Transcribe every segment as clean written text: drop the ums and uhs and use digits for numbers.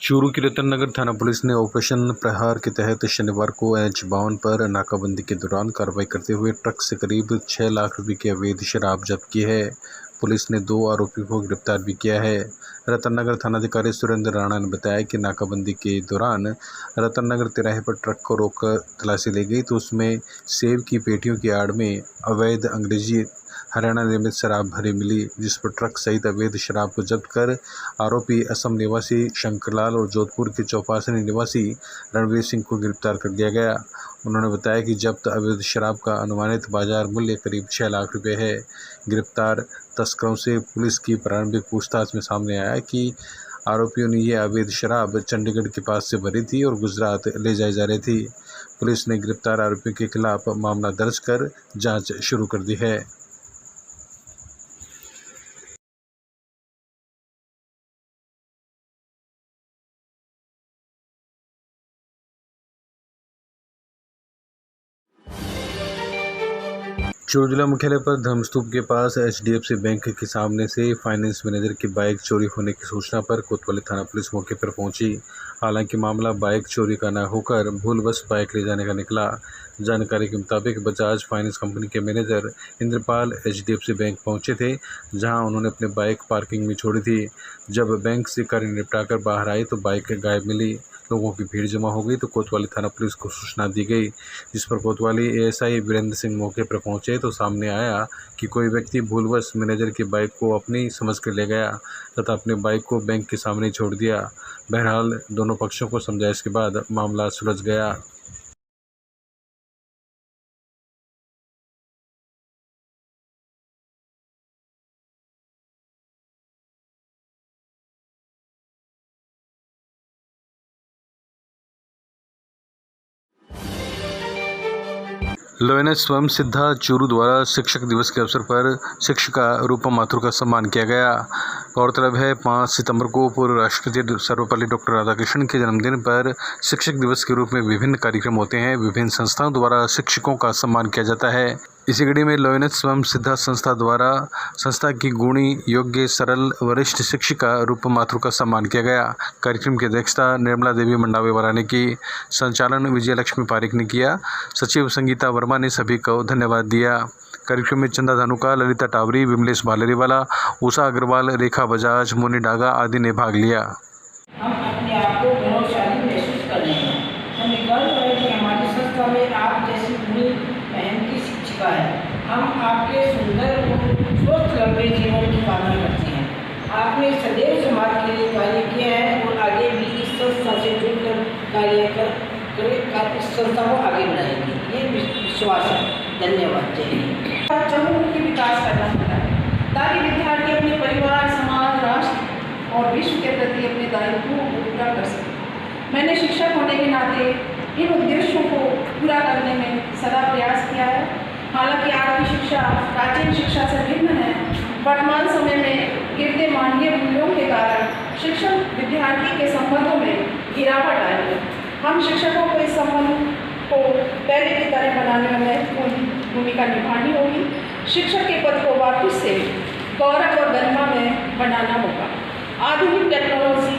चूरू की रतन नगर थाना पुलिस ने ऑपरेशन प्रहार के तहत शनिवार को NH-52 पर नाकाबंदी के दौरान कार्रवाई करते हुए ट्रक से करीब 6 लाख रुपए की अवैध शराब जब्त की है। पुलिस ने 2 आरोपियों को गिरफ्तार भी किया है। रतन नगर थानाधिकारी सुरेंद्र राणा ने बताया कि नाकाबंदी के दौरान रतन नगर तिराहे पर ट्रक को रोककर तलाशी ली गई तो उसमें सेब की पेटियों की आड़ में अवैध अंग्रेजी हरियाणा निर्मित शराब भरी मिली, जिस पर ट्रक सहित अवैध शराब को जब्त कर आरोपी असम निवासी शंकरलाल और जोधपुर के चौपासनी निवासी रणवीर सिंह को गिरफ्तार कर लिया गया। उन्होंने बताया कि जब्त अवैध शराब का अनुमानित बाजार मूल्य करीब 6 लाख रुपए है। गिरफ्तार तस्करों से पुलिस की प्रारंभिक पूछताछ में सामने आया कि आरोपियों ने यह अवैध शराब चंडीगढ़ के पास से भरी थी और गुजरात ले जाई जा रही थी। पुलिस ने गिरफ्तार आरोपियों के खिलाफ मामला दर्ज कर जांच शुरू कर दी है। चूरू जिला मुख्यालय पर धर्मस्तूप के पास HDFC बैंक के सामने से फाइनेंस मैनेजर की बाइक चोरी होने की सूचना पर कोतवाली थाना पुलिस मौके पर पहुंची। हालांकि मामला बाइक चोरी का न होकर भूलवश बाइक ले जाने का निकला। जानकारी के मुताबिक बजाज फाइनेंस कंपनी के मैनेजर इंद्रपाल HDFC बैंक पहुंचे थे, जहां उन्होंने अपनी बाइक पार्किंग में छोड़ी थी। जब बैंक से कार्य निपटाकर बाहर आए तो बाइक गायब मिली। लोगों की भीड़ जमा हो गई तो कोतवाली थाना पुलिस को सूचना दी गई, जिस पर कोतवाली ASI वीरेंद्र सिंह मौके पर पहुंचे तो सामने आया कि कोई व्यक्ति भूलवश मैनेजर की बाइक को अपनी समझ कर ले गया तथा अपनी बाइक को बैंक के सामने ही छोड़ दिया। बहरहाल दोनों पक्षों को समझाइश के बाद मामला सुलझ गया। लोयना स्वयं सिद्धा चूरू द्वारा शिक्षक दिवस के अवसर पर शिक्षिका रूपा माथुर का सम्मान किया गया। गौरतलब है 5 सितंबर को पूर्व राष्ट्रपति सर्वपल्ली डॉक्टर राधाकृष्णन के जन्मदिन पर शिक्षक दिवस के रूप में विभिन्न कार्यक्रम होते हैं। विभिन्न संस्थाओं द्वारा शिक्षकों का सम्मान किया जाता है। इसी कड़ी में लोयना स्वयं सिद्धा संस्था द्वारा संस्था की गुणी, योग्य, सरल, वरिष्ठ शिक्षिका रूपा माथुर का सम्मान किया गया। कार्यक्रम की अध्यक्षता निर्मला देवी मंडावे वाला ने की। संचालन विजय लक्ष्मी पारिक ने किया। सचिव संगीता वर्मा ने सभी को धन्यवाद दिया। कार्यक्रम में चंदा धानुका, ललिता टावरी, विमलेश भालेरीवाला, उषा अग्रवाल, रेखा बजाज, मुनि डागा आदि ने भाग लिया। हम अपने आप को गौरवशाली महसूस कर रहे हैं। हमें गर्व है कि हमारी संस्था में आप जैसी गुणी मेहनती शिक्षिका है। हम आपके सुंदर और स्वस्थ लंबे जीवन की कामना करते हैं। आपने सदैव समाज के लिए कार्य किया है और आगे भी इस संस्था से जुड़कर कार्य कर इस संस्था को आगे बढ़ाएंगे, ये विश्वास है। धन्यवाद। जय हिंद। चहुमुखी विकास करना होता है ताकि विद्यार्थी अपने परिवार, समाज, राष्ट्र और विश्व के प्रति अपने दायित्वों को पूरा कर सके। मैंने शिक्षक होने के नाते इन उद्देश्यों को पूरा करने में सदा प्रयास किया है। हालांकि आज की शिक्षा प्राचीन शिक्षा से भिन्न है। वर्तमान समय में गिरते मानवीय मूल्यों के कारण शिक्षक विद्यार्थी के संबंधों में गिरावट आई है। हम शिक्षकों को इस संबंध को पहले की तरह बनाने में महत्वपूर्ण भूमिका निभानी होगी। शिक्षक के पद को वापस से गौरव और गरिमा में बनाना होगा। आधुनिक टेक्नोलॉजी,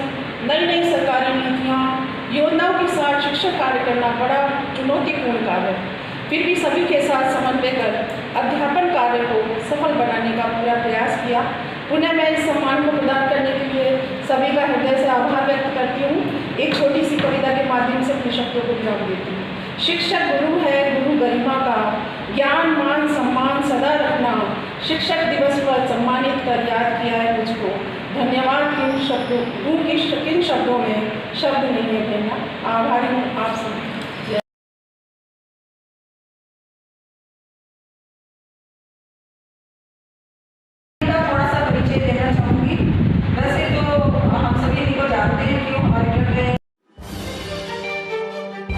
नई नई सरकारी नीतियाँ, योजनाओं के साथ शिक्षक कार्य करना बड़ा चुनौतीपूर्ण कार्य है। फिर भी सभी के साथ समन्वय कर अध्यापन कार्य को सफल बनाने का पूरा प्रयास किया। पुनः मैं इस सम्मान को प्रदान करने के लिए सभी का हृदय से आभार व्यक्त करती हूँ। एक छोटी सी कविता के माध्यम से अपने शब्दों को विराम देती हूँ। शिक्षक गुरु है, गुरु गरिमा का, ज्ञान मान सम्मान सदा रखना। शिक्षक दिवस पर सम्मानित कर याद किया है मुझको। धन्यवाद। किन शब्दों में शब्द नहीं है कहना। आभारी हूँ आप सभी। थोड़ा सा परिचय देना चाहूँगी। वैसे तो हम सभी को जानते हैं कि हमारे घर में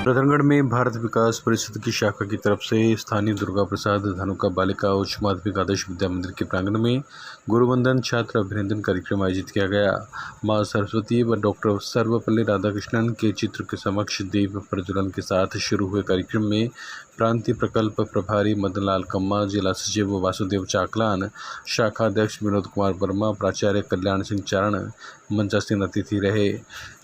रतनगढ़ में भारत विकास परिषद की शाखा की तरफ से स्थानीय दुर्गा प्रसाद धानुका बालिका उच्च माध्यमिक आदर्श विद्या मंदिर के प्रांगण में गुरुवंदन छात्र अभिनंदन कार्यक्रम आयोजित किया गया। मां सरस्वती व डॉक्टर सर्वपल्ली राधाकृष्णन के चित्र के समक्ष दीप प्रज्वलन के साथ शुरू हुए कार्यक्रम में प्रांतीय प्रकल्प प्रभारी मदन लाल कम्मा, जिला सचिव वासुदेव चाकलान, शाखा अध्यक्ष विनोद कुमार वर्मा, प्राचार्य कल्याण सिंह चारण, मंचासीन अतिथि रहे।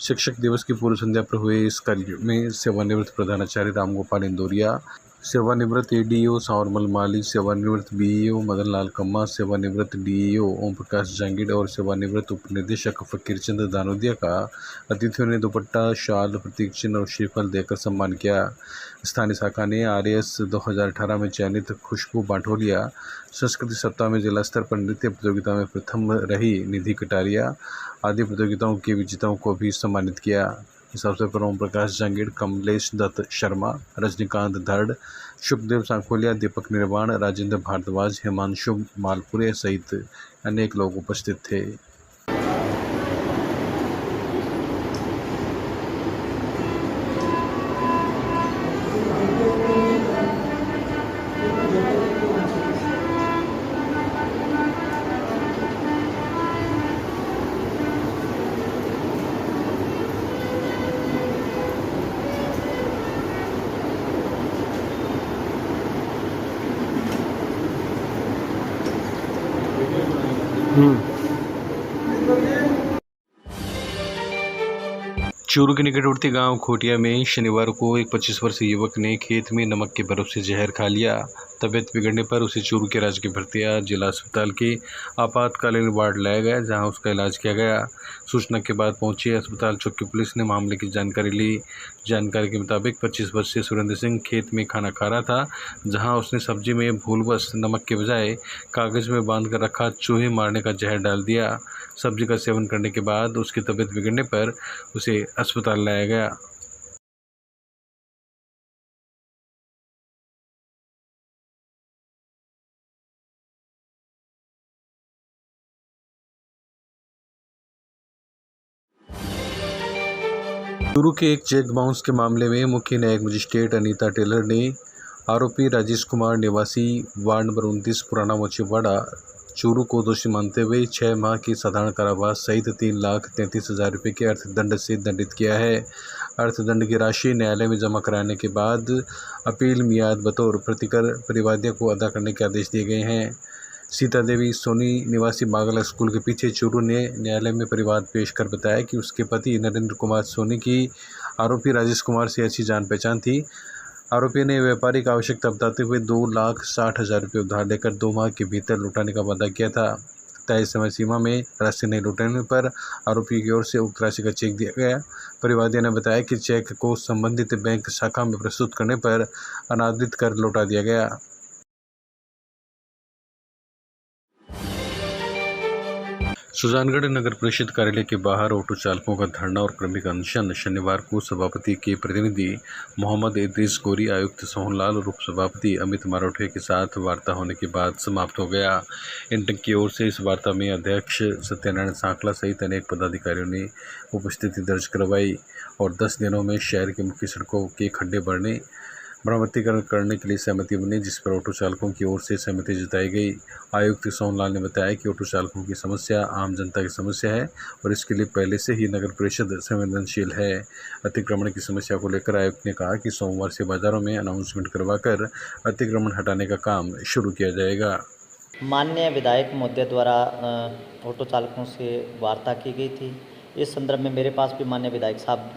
शिक्षक दिवस की पूर्व संध्या पर हुए इस कार्यक्रम में सेवानिवृत्त प्रधानाचार्य रामगोपाल इंदौरिया, सेवानिवृत्त एडीओ सांवरमल माली, सेवानिवृत्त बीईओ मदन लाल कम्मा, सेवानिवृत्त डीईओ ओम प्रकाश जांगिड़ और सेवानिवृत्त उपनिदेशक फकीर चंद दानोदिया का अतिथियों ने दुपट्टा, शाल, प्रतीक चिन्ह और श्रीफल देकर सम्मान किया। स्थानीय शाखा ने आरएस 2018 में चयनित खुशबू बांटोलिया, संस्कृति सप्ताह में जिला स्तर पर नृत्य प्रतियोगिता में प्रथम रही निधि कटारिया आदि प्रतियोगिताओं के विजेताओं को भी सम्मानित किया। इस अवसर पर ओम प्रकाश जांगिड़, कमलेश दत्त शर्मा, रजनीकांत धड़, शुभदेव सांखोलिया, दीपक निर्वाण, राजेंद्र भारद्वाज, हिमांशु मालपुरे सहित अनेक लोग उपस्थित थे। चूरू के निकटवर्ती गांव खोटिया में शनिवार को एक 25 वर्षीय युवक ने खेत में नमक के बर्फ से जहर खा लिया। तबीयत बिगड़ने पर उसे चूरू के राजकीय भर्तिया जिला अस्पताल के आपातकालीन वार्ड लाया गया, जहां उसका इलाज किया गया। सूचना के बाद पहुंची अस्पताल चौकी पुलिस ने मामले की जानकारी ली। जानकारी के मुताबिक 25 वर्षीय सुरेंद्र सिंह खेत में खाना खा रहा था, जहां उसने सब्जी में भूलवश नमक के बजाय कागज़ में बांध कर रखा चूहे मारने का जहर डाल दिया। सब्जी का सेवन करने के बाद उसकी तबीयत बिगड़ने पर उसे अस्पताल लाया गया। चूरू के एक चेक बाउंस के मामले में मुख्य न्यायिक मजिस्ट्रेट अनीता टेलर ने आरोपी राजेश कुमार निवासी वार्ड नंबर 29 पुराना मोचीवाड़ा चूरू को दोषी मानते हुए 6 माह की साधारण कारावास सहित 3,33,000 रुपये के अर्थदंड से दंडित किया है। अर्थदंड की राशि न्यायालय में जमा कराने के बाद अपील मियाद बतौर प्रतिकर परिवादियों को अदा करने के आदेश दिए गए हैं। सीता देवी सोनी निवासी बागला स्कूल के पीछे चूरू ने न्यायालय में परिवाद पेश कर बताया कि उसके पति नरेंद्र कुमार सोनी की आरोपी राजेश कुमार से अच्छी जान पहचान थी। आरोपी ने व्यापारिक आवश्यकता बताते हुए 2,60,000 रुपये उधार लेकर 2 माह के भीतर लौटाने का वादा किया था। तय समय सीमा में राशि नहीं लौटाने पर आरोपी की ओर से उक्त राशि का चेक दिया गया। परिवादियों ने बताया कि चेक को संबंधित बैंक शाखा में प्रस्तुत करने पर अनादृत कर लौटा दिया गया। सुजानगढ़ नगर परिषद कार्यालय के बाहर ऑटो चालकों का धरना और क्रमिक अनशन शनिवार को सभापति के प्रतिनिधि मोहम्मद इद्रीस गोरी, आयुक्त सोहनलाल और उप सभापति अमित मारोठे के साथ वार्ता होने के बाद समाप्त हो गया। इंटक की ओर से इस वार्ता में अध्यक्ष सत्यनारायण सांकला सहित अनेक पदाधिकारियों ने उपस्थिति दर्ज करवाई और 10 दिनों में शहर की मुख्य सड़कों के खड्डे भरने मरम्मतीकरण करने के लिए सहमति बनी, जिस पर ऑटो चालकों की ओर से सहमति जताई गई। आयुक्त सोहनलाल ने बताया कि ऑटो चालकों की समस्या आम जनता की समस्या है और इसके लिए पहले से ही नगर परिषद संवेदनशील है। अतिक्रमण की समस्या को लेकर आयुक्त ने कहा कि सोमवार से बाजारों में अनाउंसमेंट करवाकर अतिक्रमण हटाने का काम शुरू किया जाएगा। माननीय विधायक महोदय द्वारा ऑटो चालकों से वार्ता की गई थी। इस संदर्भ में मेरे पास भी माननीय विधायक साहब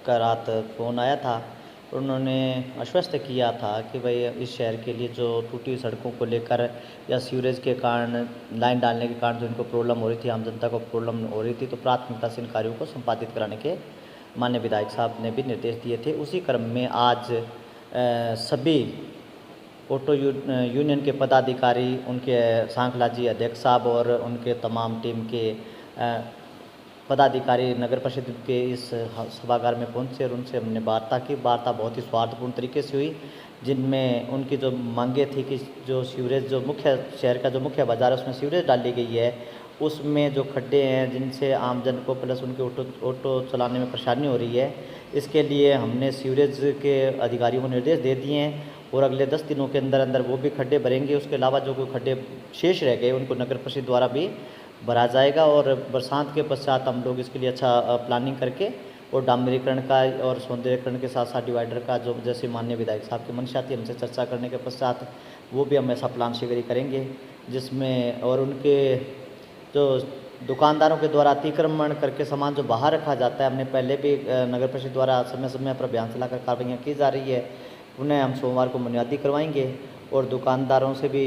का रात फ़ोन आया था। उन्होंने आश्वस्त किया था कि भाई इस शहर के लिए जो टूटी हुई सड़कों को लेकर या सीवरेज के कारण लाइन डालने के कारण जो इनको प्रॉब्लम हो रही थी, आम जनता को प्रॉब्लम हो रही थी, तो प्राथमिकता से इन कार्यों को संपादित कराने के माननीय विधायक साहब ने भी निर्देश दिए थे। उसी क्रम में आज सभी ऑटो यूनियन के पदाधिकारी, उनके सांखला जी अध्यक्ष साहब और उनके तमाम टीम के पदाधिकारी नगर परिषद के इस सभागार में पहुंचे और उनसे हमने वार्ता की। वार्ता बहुत ही स्वार्थपूर्ण तरीके से हुई, जिनमें उनकी जो मांगे थी कि जो सीवरेज, जो मुख्य शहर का जो मुख्य बाजार है उसमें सीवरेज डाली गई है, उसमें जो खड्डे हैं जिनसे आम जन को प्लस उनके ऑटो चलाने में परेशानी हो रही है, इसके लिए हमने सीवरेज के अधिकारियों को निर्देश दे दिए हैं और अगले 10 दिनों के अंदर अंदर वो भी खड्डे भरेंगे। उसके अलावा जो कोई खड्डे शेष रह गए उनको नगर परिषद द्वारा भी भरा जाएगा और बरसात के पश्चात हम लोग इसके लिए अच्छा प्लानिंग करके और डामरीकरण का और सौंदर्यीकरण के साथ साथ डिवाइडर का जो जैसे माननीय विधायक साहब की मंशा थी, हमसे चर्चा करने के पश्चात वो भी हम ऐसा प्लान शीघ्र ही करेंगे, जिसमें और उनके जो दुकानदारों के द्वारा अतिक्रमण करके सामान जो बाहर रखा जाता है, हमने पहले भी नगर परिषद द्वारा समय समय पर अभियान चलाकर कार्रवाइयाँ की जा रही है, उन्हें हम सोमवार को बुनियादी करवाएंगे। और दुकानदारों से भी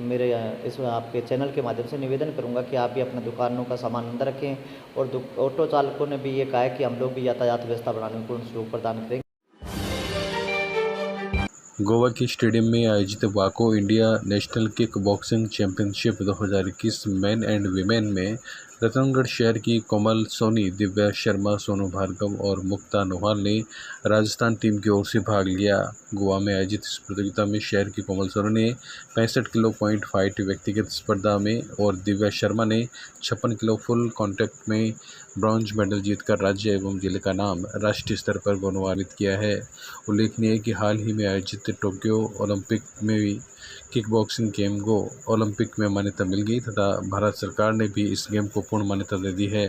मेरे इस आपके चैनल के माध्यम से निवेदन करूंगा कि आप भी अपने दुकानों का सामान अंदर रखें। और ऑटो चालकों ने भी ये कहा है कि हम लोग भी यातायात व्यवस्था बढ़ाने में पूर्ण सहयोग प्रदान करेंगे। गोवा के स्टेडियम में आयोजित वाको India national kick boxing championship 2021 men and women में रतनगढ़ शहर की कोमल सोनी, दिव्या शर्मा, सोनू भार्गव और मुक्ता नोहाल ने राजस्थान टीम की ओर से भाग लिया। गोवा में आयोजित इस प्रतियोगिता में शहर की कोमल सोनी ने 65 किलो पॉइंट फाइट व्यक्तिगत स्पर्धा में और दिव्या शर्मा ने 56 किलो फुल कॉन्टैक्ट में ब्रॉन्ज मेडल जीतकर राज्य एवं जिले का नाम राष्ट्रीय स्तर पर गौरवान्वित किया है। उल्लेखनीय है कि हाल ही में आयोजित टोक्यो ओलंपिक में भी किक बॉक्सिंग गेम को ओलंपिक में मान्यता मिल गई तथा भारत सरकार ने भी इस गेम को पूर्ण मान्यता दे दी है।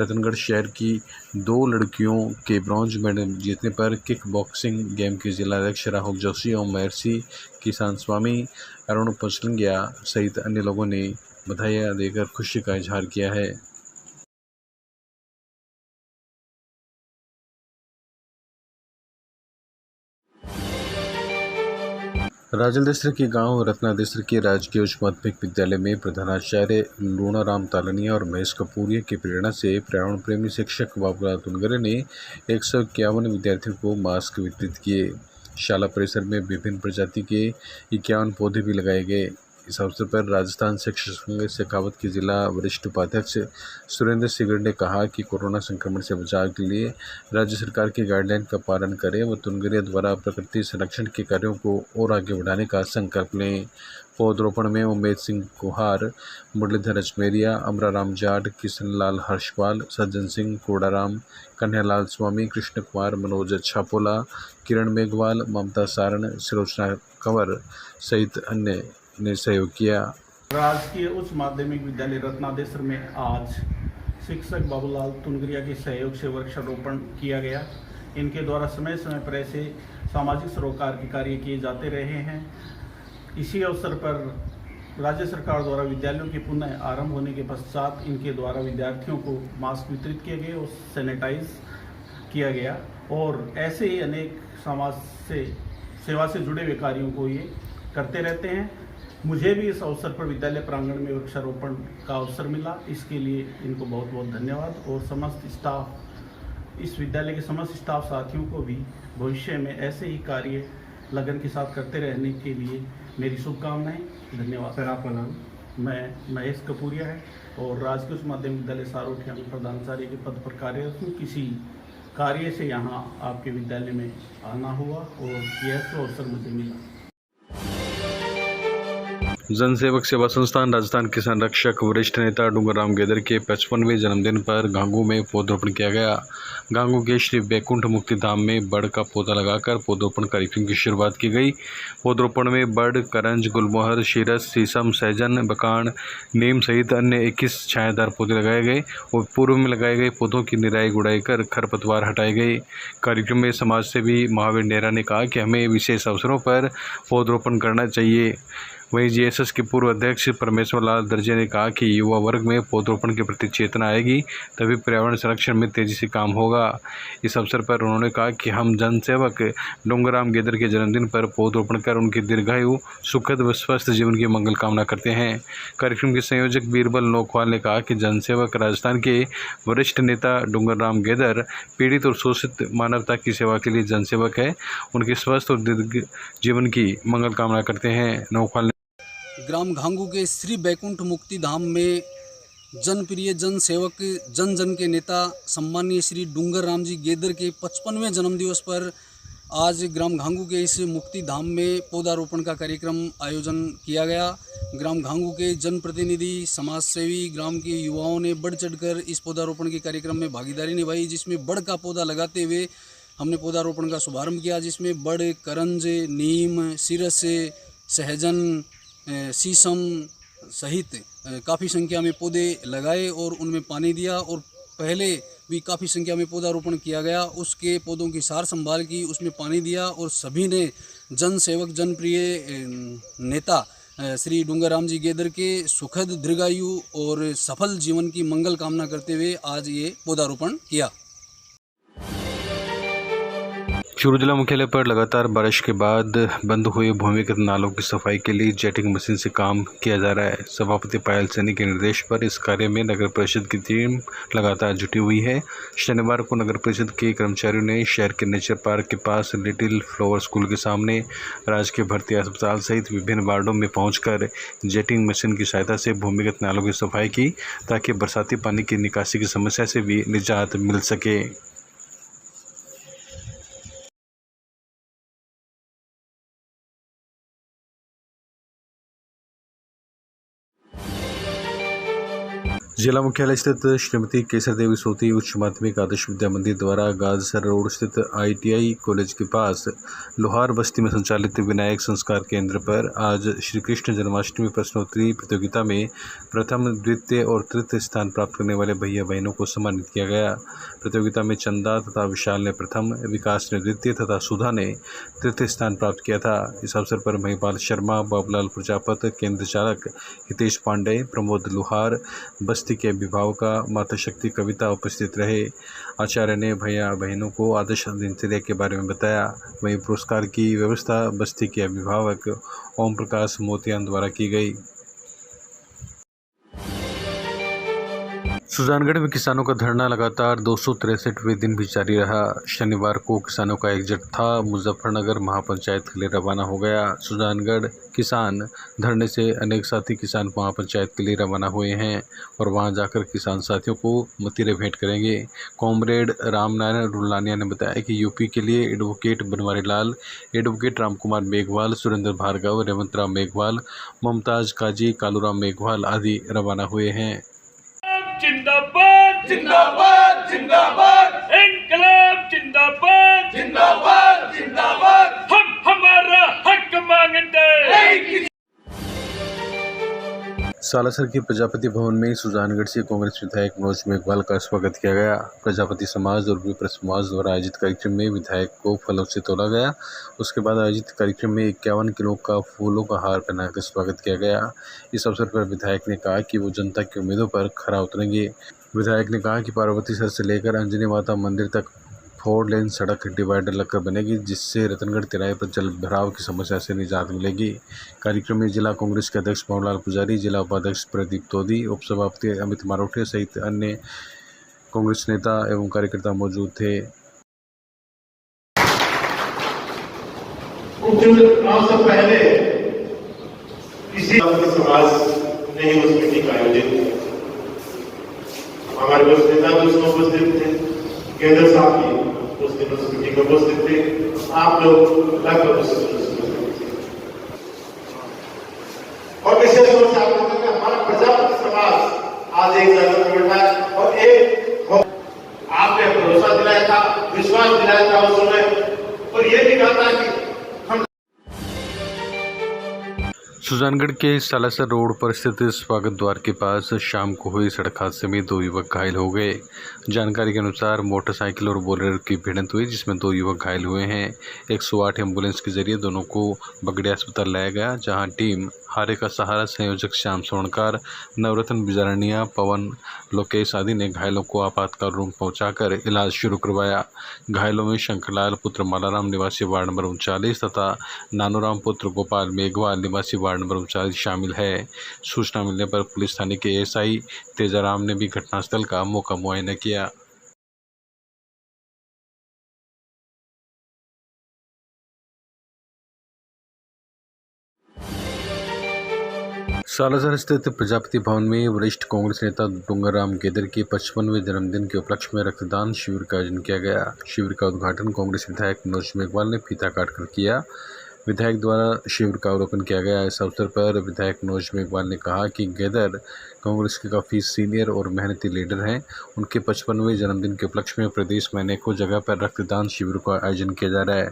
रतनगढ़ शहर की 2 लड़कियों के ब्रॉन्ज मेडल जीतने पर किक बॉक्सिंग गेम के जिलाध्यक्ष राहुल जोशी और महर्षि किसान स्वामी, अरुण पचलंगिया सहित अन्य लोगों ने बधाइयाँ देकर खुशी का इजहार किया है। राजलदेसर के गांव रत्नादेसर के राजकीय उच्च माध्यमिक विद्यालय में प्रधानाचार्य लूणाराम तालनिया और महेश कपूरिया की प्रेरणा से पर्यावरण प्रेमी शिक्षक बाबूलाल तुनगरे ने 151 विद्यार्थियों को मास्क वितरित किए। शाला परिसर में विभिन्न प्रजाति के 51 पौधे भी लगाए गए। इस अवसर पर राजस्थान शिक्षक संघ शेखावत के जिला वरिष्ठ उपाध्यक्ष सुरेंद्र सिगड़ ने कहा कि कोरोना संक्रमण से बचाव के लिए राज्य सरकार की गाइडलाइन का पालन करें व तुनगरिया द्वारा प्रकृति संरक्षण के कार्यों को और आगे बढ़ाने का संकल्प लें। पौधरोपण में उमेद सिंह कुहार, मुरलीधर अजमेरिया, अमराराम जाट, किशन लाल हर्षपाल, सज्जन सिंह कोडाराम, कन्हैयालाल स्वामी, कृष्ण कुमार, मनोज छापोला, किरण मेघवाल, ममता सारण, सुलोचना कंवर सहित अन्य ने सहयोग किया। राजकीय उच्च माध्यमिक विद्यालय रत्नादेसर में आज शिक्षक बाबूलाल तुनगरिया के सहयोग से वृक्षारोपण किया गया। इनके द्वारा समय समय पर ऐसे सामाजिक सरोकार के कार्य किए जाते रहे हैं। इसी अवसर पर राज्य सरकार द्वारा विद्यालयों के पुनः आरंभ होने के पश्चात इनके द्वारा विद्यार्थियों को मास्क वितरित किए गए और सैनिटाइज किया गया और ऐसे ही अनेक समाज से सेवा से जुड़े हुए कार्यों को ये करते रहते हैं। मुझे भी इस अवसर पर विद्यालय प्रांगण में वृक्षारोपण का अवसर मिला, इसके लिए इनको बहुत बहुत धन्यवाद और समस्त स्टाफ, इस विद्यालय के समस्त स्टाफ साथियों को भी भविष्य में ऐसे ही कार्य लगन के साथ करते रहने के लिए मेरी शुभकामनाएं। धन्यवाद। सर, आपका नाम? मैं महेश कपूरिया है और राजकीय उच्च माध्यमिक विद्यालय सारोठिया में प्रधानाचार्य के पद पर कार्यरत हूँ। किसी कार्य से यहाँ आपके विद्यालय में आना हुआ और यह अवसर मुझे मिला। जनसेवक सेवा संस्थान राजस्थान के संरक्षक वरिष्ठ नेता डूंगरराम गेदर के 55वें जन्मदिन पर गांगू में पौधरोपण किया गया। गांगू के श्री बैकुंठ मुक्ति धाम में बड़ का पौधा लगाकर पौधरोपण कार्यक्रम की शुरुआत की गई। पौधरोपण में बड़, करंज, गुलमोहर, शीरस, शीशम, सहजन, बकान, नीम सहित अन्य 21 छायादार पौधे लगाए गए और पूर्व में लगाए गए पौधों की निराई गुड़ाई कर खरपतवार हटाए गए। कार्यक्रम में समाज सेवी महावीर नेहरा ने कहा कि हमें विशेष अवसरों पर पौधरोपण करना चाहिए। वहीं जीएसएस के पूर्व अध्यक्ष परमेश्वर लाल दर्जे ने कहा कि युवा वर्ग में पौधरोपण के प्रति चेतना आएगी तभी पर्यावरण संरक्षण में तेजी से काम होगा। इस अवसर पर उन्होंने कहा कि हम जनसेवक डूंगरराम गेदर के जन्मदिन पर पौधरोपण कर उनकी दीर्घायु, सुखद व स्वस्थ जीवन की मंगल कामना करते हैं। कार्यक्रम के संयोजक बीरबल नोखवाल ने कहा कि जनसेवक राजस्थान के वरिष्ठ नेता डूंगरराम गेदर पीड़ित और शोषित मानवता की सेवा के लिए जनसेवक है। उनके स्वस्थ और दीर्घ जीवन की मंगल कामना करते हैं। नोखवाल ग्राम घांगू के श्री बैकुंठ मुक्ति धाम में जनप्रिय जन सेवक, जन जन के नेता सम्मानीय श्री डूंगरराम जी गेदर के 55वें जन्मदिवस पर आज ग्राम घांगू के इस मुक्ति धाम में पौधारोपण का कार्यक्रम आयोजन किया गया। ग्राम घांगू के जनप्रतिनिधि, समाज सेवी, ग्राम के युवाओं ने बढ़ चढ़कर इस पौधारोपण के कार्यक्रम में भागीदारी निभाई, जिसमें बड़ का पौधा लगाते हुए हमने पौधारोपण का शुभारंभ किया, जिसमें बड़, करंज, नीम, शीरस, सहजन, शीशम सहित काफ़ी संख्या में पौधे लगाए और उनमें पानी दिया और पहले भी काफ़ी संख्या में पौधारोपण किया गया। उसके पौधों की सार संभाल की, उसमें पानी दिया और सभी ने जन सेवक जनप्रिय नेता श्री डूंगर राम जी गेदर के सुखद दीर्घायु और सफल जीवन की मंगल कामना करते हुए आज ये पौधारोपण किया। चूरू जिला मुख्यालय पर लगातार बारिश के बाद बंद हुए भूमिगत नालों की सफाई के लिए जेटिंग मशीन से काम किया जा रहा है। सभापति पायल सैनी के निर्देश पर इस कार्य में नगर परिषद की टीम लगातार जुटी हुई है। शनिवार को नगर परिषद के कर्मचारियों ने शहर के नेचर पार्क के पास लिटिल फ्लावर स्कूल के सामने राजकीय भर्ती अस्पताल सहित विभिन्न वार्डों में पहुंचकर जेटिंग मशीन की सहायता से भूमिगत नालों की सफाई की, ताकि बरसाती पानी की निकासी की समस्या से भी निजात मिल सके। जिला मुख्यालय स्थित श्रीमती केसर देवी सोती उच्च माध्यमिक आदर्श विद्या मंदिर द्वारा गाजसर रोड स्थित ITI कॉलेज के पास लोहार बस्ती में संचालित विनायक संस्कार केंद्र पर आज श्री कृष्ण जन्माष्टमी प्रश्नोत्तरी प्रतियोगिता में प्रथम, द्वितीय और तृतीय स्थान प्राप्त करने वाले भैया बहनों को सम्मानित किया गया। प्रतियोगिता में चंदा तथा विशाल ने प्रथम, विकास ने द्वितीय तथा सुधा ने तृतीय स्थान प्राप्त किया था। इस अवसर पर महिपाल शर्मा, बाबूलाल प्रजापत, केंद्र चालक हितेश पांडे, प्रमोद लोहार बस्ती के अभिभावका माता शक्ति कविता उपस्थित रहे। आचार्य ने भैया बहनों को आदर्श दिनचर्या के बारे में बताया। वहीं पुरस्कार की व्यवस्था बस्ती के अभिभावक ओम प्रकाश मोतियान द्वारा की गई। सुजानगढ़ में किसानों का धरना लगातार 263वें दिन भी जारी रहा। शनिवार को किसानों का एक जत्था मुजफ्फरनगर महापंचायत के लिए रवाना हो गया। सुजानगढ़ किसान धरने से अनेक साथी किसान महापंचायत के लिए रवाना हुए हैं और वहां जाकर किसान साथियों को मतीरे भेंट करेंगे। कॉमरेड रामनारायण रुलानिया ने बताया कि यूपी के लिए एडवोकेट बनवारी लाल, एडवोकेट रामकुमार मेघवाल, सुरेंद्र भार्गव, रेवंत राम मेघवाल, मुमताज काजी, कालूराम मेघवाल आदि रवाना हुए हैं। जिंदाबाद जिंदाबाद जिंदाबाद, इंकलाब जिंदाबाद जिंदाबाद जिंदाबाद, हम हमारा हक मांगते। सालासर के प्रजापति भवन में सुजानगढ़ से कांग्रेस विधायक मनोज मेघवाल का स्वागत किया गया। प्रजापति समाज और विप्र समाज द्वारा आयोजित कार्यक्रम में विधायक को फलों से तोला गया। उसके बाद आयोजित कार्यक्रम में 51 किलो का फूलों का हार पहनाकर स्वागत किया गया। इस अवसर पर विधायक ने कहा कि वो जनता की उम्मीदों पर खरा उतरेंगे। विधायक ने कहा कि पार्वती सर से लेकर अंजनी माता मंदिर तक 4 लेन सड़क डिवाइडर लगकर बनेगी, जिससे रतनगढ़ तिराहे पर जल भराव की समस्या से निजात मिलेगी। कार्यक्रम में जिला कांग्रेस के अध्यक्ष पवनलाल पुजारी, जिला उपाध्यक्ष प्रदीप तोदी, उपसभापति अमित मारोठे सहित अन्य कांग्रेस नेता एवं कार्यकर्ता मौजूद थे। उपचुनाव से पहले किसी समाज ने उस मीटिंग का आयोजन किया। हमारे कुछ नेता भी उसमें उपस्थित थे, केंद्र साहब भी उस दिन उस मीटिंग में उपस्थित थे, आप लोग लगभग उपस्थित थे। और विशेष रूप से आप लोगों का हमारा प्रजापति समाज आज एक जगह पर बैठा है और एक आपने भरोसा दिलाया था, विश्वास दिलाया था उस समय, और ये भी कहा था कि सुजानगढ़ के सालासर रोड पर स्थित स्वागत द्वार के पास शाम को हुई सड़क हादसे में 2 युवक घायल हो गए। जानकारी के अनुसार मोटरसाइकिल और बोलेरो की भिड़ंत हुई, जिसमें 2 युवक घायल हुए हैं। 108 एम्बुलेंस के जरिए दोनों को बगड़िया अस्पताल लाया गया, जहां टीम हारे का सहारा संयोजक श्याम सोनकार, नवरत्न बिजारनिया, पवन लोकेश आदि ने घायलों को आपातकाल रूम पहुंचाकर इलाज शुरू करवाया। घायलों में शंकरलाल पुत्र मालाराम निवासी वार्ड नंबर 39 तथा नानूराम पुत्र गोपाल मेघवाल निवासी वार्ड नंबर 39 शामिल है। सूचना मिलने पर पुलिस थाने के SI तेजाराम ने भी घटनास्थल का मौका मुआयना किया। सालासर स्थित प्रजापति भवन में वरिष्ठ कांग्रेस नेता डूंगर राम गेदर के 55वें जन्मदिन के उपलक्ष्य में रक्तदान शिविर का आयोजन किया गया। शिविर का उद्घाटन कांग्रेस विधायक मनोज मेघवाल ने फीता काटकर किया। विधायक द्वारा शिविर का अवलोकन किया गया। इस अवसर पर विधायक मनोज मेघवाल ने कहा कि गेदर कांग्रेस के काफ़ी सीनियर और मेहनती लीडर हैं। उनके 55वें जन्मदिन के उपलक्ष्य में प्रदेश में अनेकों जगह पर रक्तदान शिविर का आयोजन किया जा रहा है।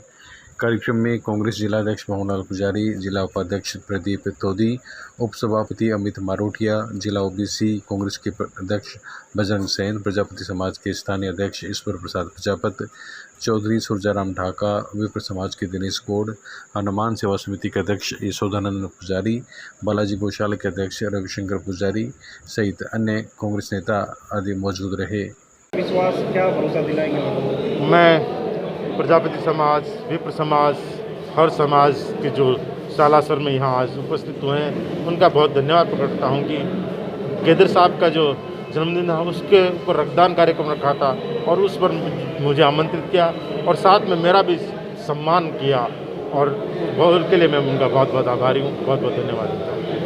कार्यक्रम में कांग्रेस जिलाध्यक्ष मोहनलाल पुजारी, जिला उपाध्यक्ष प्रदीप तोदी, उपसभापति अमित मारोटिया, जिला ओबीसी कांग्रेस के अध्यक्ष बजरंग सेन, प्रजापति समाज के स्थानीय अध्यक्ष ईश्वर प्रसाद प्रजापत, चौधरी सुरजाराम ढाका, विप्र समाज के दिनेश गौड़, हनुमान सेवा समिति के अध्यक्ष यशोधानंद पुजारी, बालाजी गौशाला के अध्यक्ष रविशंकर पुजारी सहित अन्य कांग्रेस नेता आदि मौजूद रहे। विश्वास क्या भरोसा दिलाएंगे? मैं प्रजापति समाज, विप्र समाज, हर समाज के जो सालासर में यहाँ आज उपस्थित हुए हैं उनका बहुत धन्यवाद प्रकटता हूँ कि गेदर साहब का जो जन्मदिन है उसके ऊपर रक्तदान कार्यक्रम रखा था और उस पर मुझे आमंत्रित किया और साथ में मेरा भी सम्मान किया और उसके लिए मैं उनका बहुत बहुत आभारी हूँ, बहुत बहुत धन्यवाद देता हूँ।